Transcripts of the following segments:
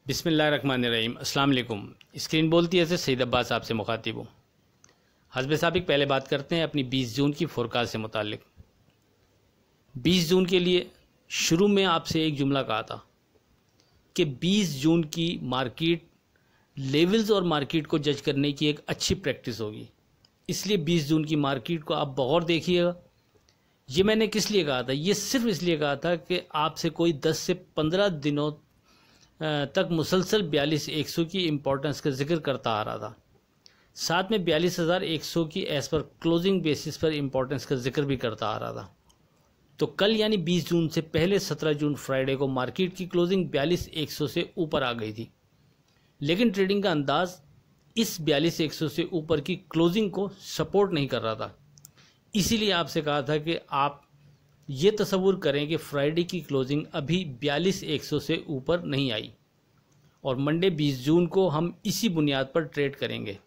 बिस्मिल्लाहिर्रहमानिर्रहीम। अस्सलाम वालेकुम। स्क्रीन बोलती है सईद अब्बास आपसे मुखातिब हूँ। हस्ब साबिक पहले बात करते हैं अपनी 20 जून की फोरकास्ट से मुतालिक। 20 जून के लिए शुरू में आपसे एक जुमला कहा था कि 20 जून की मार्केट लेवल्स और मार्केट को जज करने की एक अच्छी प्रैक्टिस होगी, इसलिए 20 जून की मार्केट को आप बगौर देखिएगा। ये मैंने किस लिए कहा था? ये सिर्फ इसलिए कहा था कि आपसे कोई 10 से 15 दिनों तक मुसलसल 42,100 की इम्पोर्टेंस का जिक्र करता आ रहा था, साथ में 42,100 की एज पर क्लोजिंग बेसिस पर इम्पोर्टेंस का जिक्र भी करता आ रहा था। तो कल यानी 20 जून से पहले 17 जून फ्राइडे को मार्केट की क्लोजिंग 42,100 से ऊपर आ गई थी, लेकिन ट्रेडिंग का अंदाज इस 42,100 से ऊपर की क्लोजिंग को सपोर्ट नहीं कर रहा था। इसीलिए आपसे कहा था कि आप ये तसव्वुर करें कि फ्राइडे की क्लोजिंग अभी 42,100 से ऊपर नहीं आई और मंडे 20 जून को हम इसी बुनियाद पर ट्रेड करेंगे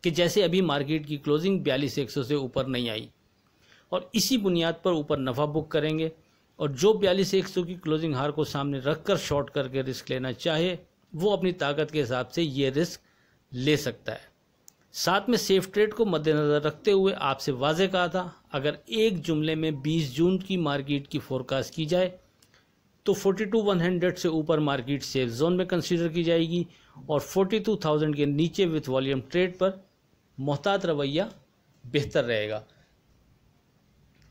कि जैसे अभी मार्केट की क्लोजिंग 42,100 से ऊपर नहीं आई, और इसी बुनियाद पर ऊपर नफ़ा बुक करेंगे। और जो 42,100 की क्लोजिंग हार को सामने रख कर शॉर्ट करके रिस्क लेना चाहे वो अपनी ताकत के हिसाब से ये रिस्क ले सकता है। साथ में सेफ ट्रेड को मद्देनज़र रखते हुए आपसे वाज़े कहा था, अगर एक जुमले में 20 जून की मार्केट की फोरकास्ट की जाए तो 42,100 से ऊपर मार्केट सेफ जोन में कंसीडर की जाएगी और 42,000 के नीचे विथ वॉल्यूम ट्रेड पर मोहतात रवैया बेहतर रहेगा।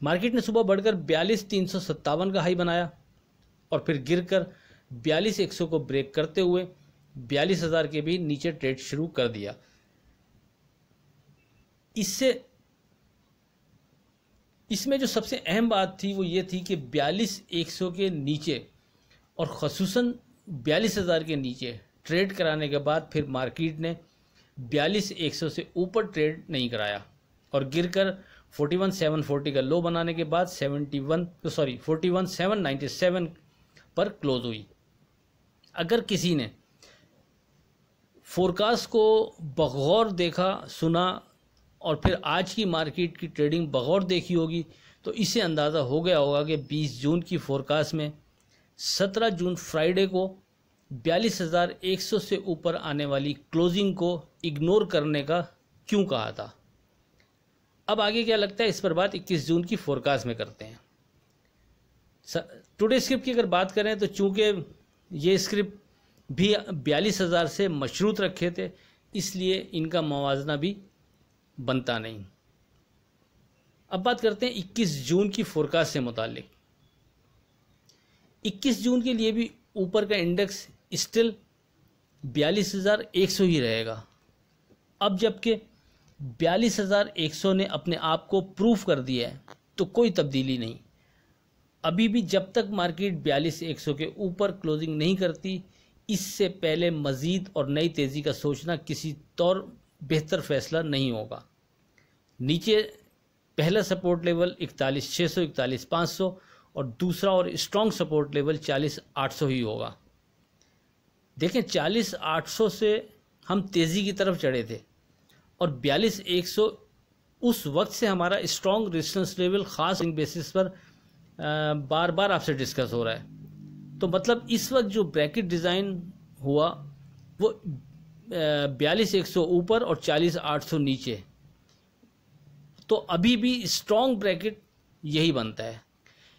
मार्केट ने सुबह बढ़कर 42,357 का हाई बनाया और फिर गिरकर 42,100 को ब्रेक करते हुए 42,000 के भी नीचे ट्रेड शुरू कर दिया। इसमें जो सबसे अहम बात थी वो ये थी कि 42,100 के नीचे और ख़ुसूसन 42,000 के नीचे ट्रेड कराने के बाद फिर मार्केट ने 42,100 से ऊपर ट्रेड नहीं कराया और गिरकर 41,740 का लो बनाने के बाद 41,797 पर क्लोज हुई। अगर किसी ने फोरकास्ट को बगौर देखा सुना और फिर आज की मार्केट की ट्रेडिंग बगौर देखी होगी तो इसे अंदाज़ा हो गया होगा कि 20 जून की फोरकास्ट में 17 जून फ्राइडे को 42,100 से ऊपर आने वाली क्लोजिंग को इग्नोर करने का क्यों कहा था। अब आगे क्या लगता है इस पर बात 21 जून की फोरकास्ट में करते हैं। टुडे स्क्रिप्ट की अगर बात करें तो चूँकि ये स्क्रिप्ट भी 42,000 से मशरूत रखे थे, इसलिए इनका मवाजना भी बनता नहीं। अब बात करते हैं 21 जून की फोरकास्ट से मुतालिक। 21 जून के लिए भी ऊपर का इंडेक्स स्टिल 42,100 ही रहेगा। अब जबकि 42,100 ने अपने आप को प्रूफ कर दिया है तो कोई तब्दीली नहीं। अभी भी जब तक मार्केट 42,100 के ऊपर क्लोजिंग नहीं करती, इससे पहले मज़ीद और नई तेज़ी का सोचना किसी तौर बेहतर फैसला नहीं होगा। नीचे पहला सपोर्ट लेवल 41,600 41,500 और दूसरा और स्ट्रॉन्ग सपोर्ट लेवल 40,800 ही होगा। देखें 40,800 से हम तेज़ी की तरफ चढ़े थे और 42,100 उस वक्त से हमारा स्ट्रॉन्ग रेजिस्टेंस लेवल ख़ास बेसिस पर बार बार आपसे डिस्कस हो रहा है। तो मतलब इस वक्त जो ब्रैकेट डिज़ाइन हुआ वो 42,100 ऊपर और 40,800 नीचे, तो अभी भी स्ट्रॉन्ग ब्रैकेट यही बनता है,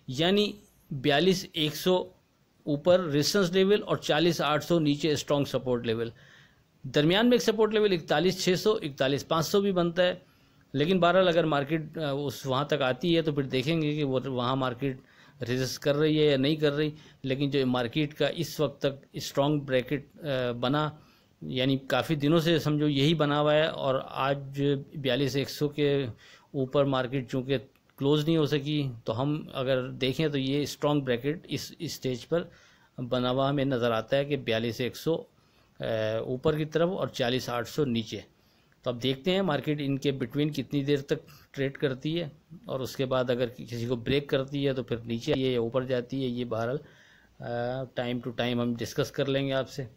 यानी 42,100 ऊपर रेजिस्टेंस लेवल और 40,800 नीचे स्ट्रॉन्ग सपोर्ट लेवल। दरमियान में एक सपोर्ट लेवल 41,600 41,500 भी बनता है, लेकिन बहरहाल अगर मार्केट उस वहाँ तक आती है तो फिर देखेंगे कि वो वहाँ मार्केट रेजिस्ट कर रही है या नहीं कर रही। लेकिन जो मार्केट का इस वक्त तक स्ट्रॉन्ग ब्रैकेट बना, यानी काफ़ी दिनों से समझो यही बना हुआ है, और आज 42,100 के ऊपर मार्केट चूँकि क्लोज नहीं हो सकी, तो हम अगर देखें तो ये स्ट्रॉन्ग ब्रैकेट इस स्टेज पर बना हुआ हमें नज़र आता है कि 42,100 ऊपर की तरफ और 40,800 नीचे। तो अब देखते हैं मार्केट इनके बिटवीन कितनी देर तक ट्रेड करती है, और उसके बाद अगर किसी को ब्रेक करती है तो फिर नीचे ये या ऊपर जाती है। ये बहरहाल टाइम टू टाइम हम डिस्कस कर लेंगे आपसे।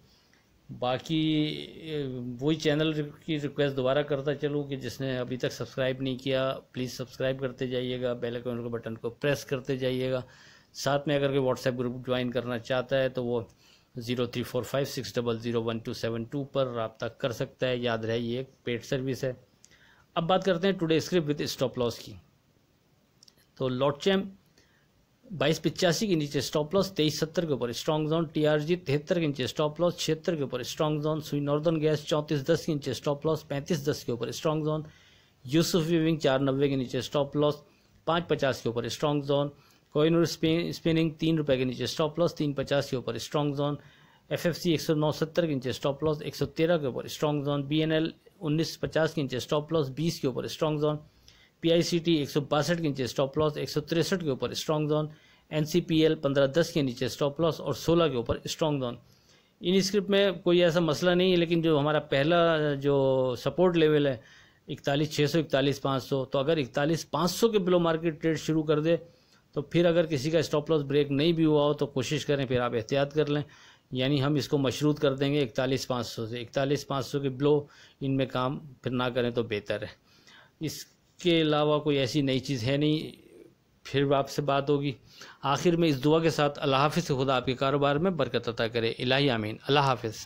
बाकी वही चैनल की रिक्वेस्ट दोबारा करता चलूँ कि जिसने अभी तक सब्सक्राइब नहीं किया प्लीज़ सब्सक्राइब करते जाइएगा, बेल आइकन के बटन को प्रेस करते जाइएगा। साथ में अगर कोई व्हाट्सएप ग्रुप ज्वाइन करना चाहता है तो वो 0345600172 पर रब्ता कर सकता है। याद रहे ये एक पेड सर्विस है। अब बात करते हैं today script with stop loss की। तो लॉटचैम 2285 के नीचे स्टॉप लॉस, 2370 के ऊपर स्ट्रॉन्ग जोन। टीआरजी 73 के नीचे स्टॉप लॉस, 76 के ऊपर स्ट्रॉन्ग जोन। सुई नॉर्दर्न गैस 3410 के नीचे स्टॉप लॉस, 3510 के ऊपर स्ट्रॉन्ग जोन। यूसुफ वीविंग 490 के नीचे स्टॉप लॉस, 550 के ऊपर स्ट्रॉन्ग जोन। कोहिनूर स्पिनिंग 3 रुपये के नीचे स्टॉप लॉस, 350 के ऊपर स्ट्रॉन्ग जोन। एफएफसी 109.70 के नीचे स्टॉप लॉस, 113 के ऊपर स्ट्रॉन्ग जोन। बीएनएल 1950 के नीचे स्टॉप लॉस, 20 के ऊपर स्ट्रॉन्ग जोन। पीआईसीटी 162 के नीचे स्टॉप लॉस, 163 के ऊपर स्ट्रॉन्ग जोन। एनसीपीएल 1510 के नीचे स्टॉप लॉस और 16 के ऊपर स्ट्रॉन्ग जोन। इन स्क्रिप्ट में कोई ऐसा मसला नहीं है, लेकिन जो हमारा पहला जो सपोर्ट लेवल है 41,600 41,500, तो अगर 41,500 के बिलो मार्केट ट्रेड शुरू कर दे तो फिर अगर किसी का स्टॉप लॉस ब्रेक नहीं भी हुआ हो तो कोशिश करें, फिर आप एहतियात कर लें। यानी हम इसको मशरूत कर देंगे 41,500 से। 41,500 के बिलो इनमें काम फिर ना करें तो बेहतर है। इसके अलावा कोई ऐसी नई चीज़ है नहीं। फिर आपसे बात होगी। आखिर में इस दुआ के साथ अल्लाह हाफ़िज़। खुदा आपके कारोबार में बरकत अता करे। इलाही आमीन। अल्लाह हाफ़िज़।